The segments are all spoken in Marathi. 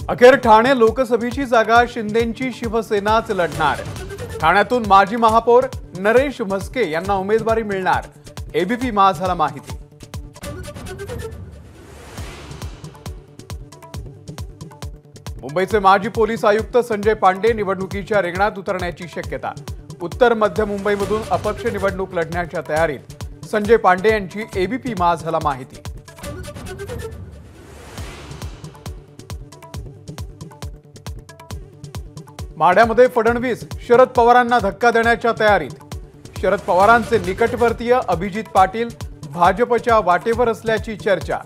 अखेर ठाणे लोकसभेची जागा शिंदेंची शिवसेनाच लढणार। ठाण्यातून माजी महापौर नरेश म्हस्के यांना उमेदवारी मिळणार, एबीपी माझाला माहिती। मुंबईचे माजी पोलीस आयुक्त संजय पांडे निवडणुकीच्या रिंगणात उतरण्याची शक्यता। उत्तर मध्य मुंबईमधून अपक्ष निवडणूक लढण्याच्या तयारीत संजय पांडे यांची एबीपी माझाला माहिती। माढ्यामध्ये फडणवीस शरद पवारांना धक्का देण्याच्या तयारीत। शरद पवारांचे निकटवर्तीय अभिजित पाटील भाजपच्या वाटेवर असल्याची चर्चा।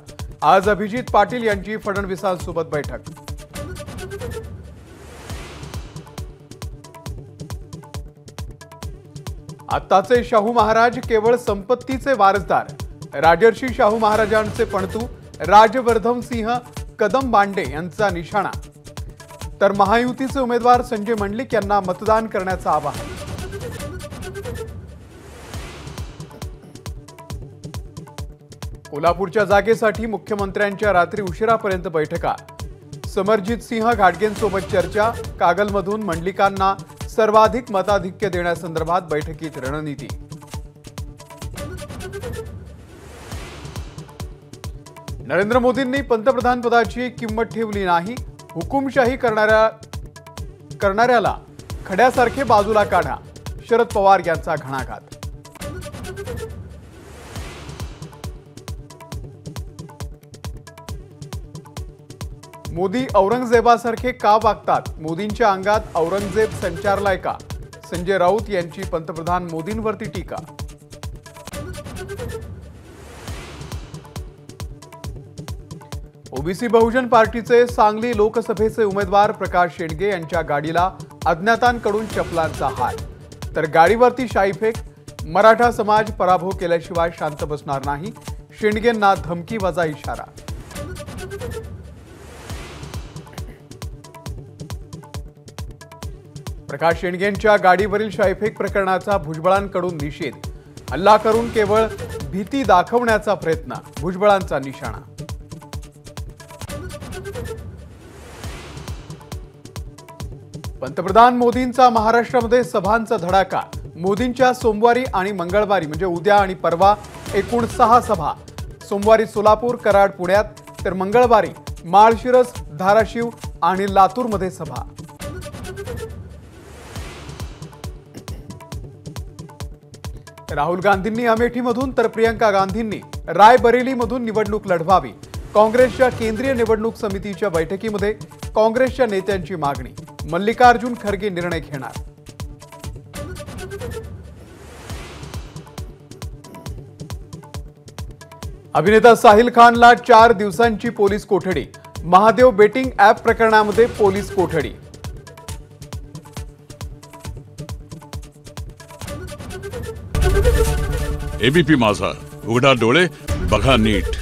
आज अभिजित पाटील यांची फडणवीसांसोबत बैठक। आत्ताचे शाहू महाराज केवळ संपत्तीचे वारसदार। राजर्षी शाहू महाराजांचे पणतू राजवर्धन सिंह कदम बांडे यांचा निशाणा। तर महायुतीचे उमेदवार संजय मंडलिक यांना मतदान करण्याचं आवाहन। कोल्हापूरच्या जागेसाठी मुख्यमंत्र्यांच्या रात्री उशिरापर्यंत बैठका। समरजित सिंह घाटगेंसोबत चर्चा। कागलमधून मंडलिकांना सर्वाधिक मताधिक्य देण्यासंदर्भात बैठकीत रणनीती। नरेंद्र मोदींनी पंतप्रधान पदाची किंमत ठेवली नाही। हुकुमशाही करणाऱ्याला खड्यासारखे बाजूला काढा, शरद पवार यांचा घणाघात। मोदी औरंगजेबासारखे का वागतात? मोदींच्या अंगात औरंगजेब संचारलाय का? संजय राऊत यांची पंतप्रधान मोदींवरती टीका। ओबीसी बहुजन पार्टीचे सांगली लोकसभेचे उमेदवार प्रकाश शेंडगे यांच्या गाडीला अज्ञातांकडून चपलांचा हार। तर गाडीवरती शाईफेक। मराठा समाज पराभव केल्याशिवाय शांत बसणार नाही, शेंडगेंना धमकीवजा इशारा। प्रकाश शेंडगेंच्या गाडीवरील शाईफेक प्रकरणाचा भुजबळांकडून निषेध। हल्ला करून केवळ भीती दाखवण्याचा प्रयत्न, भुजबळांचा निशाणा। पंतप्रधान मोदींचा महाराष्ट्रामध्ये सभांचा धडाका। मोदींच्या सोमवारी आणि मंगळवारी म्हणजे उद्या आणि परवा एकूण 6 सभा। सोमवारी सोलापूर, कराड, पुण्यात, तर मंगळवारी माळशिरस, धाराशिव आणि लातूरमध्ये सभा। राहुल गांधींनी अमेठीमधून तर प्रियंका गांधींनी रायबरेलीमधून निवडणूक लढवावी। काँग्रेसच्या केंद्रीय निवडणूक समितीच्या बैठकीमध्ये काँग्रेसच्या नेत्यांची मागणी। मल्लिकार्जुन खरगे निर्णय घेणार। अभिनेता साहिल खानला 4 दिवसांची पोलीस कोठडी। महादेव बेटिंग ॲप प्रकरणामध्ये पोलीस कोठडी। एबीपी माझा, उघडा डोळे बघा नीट।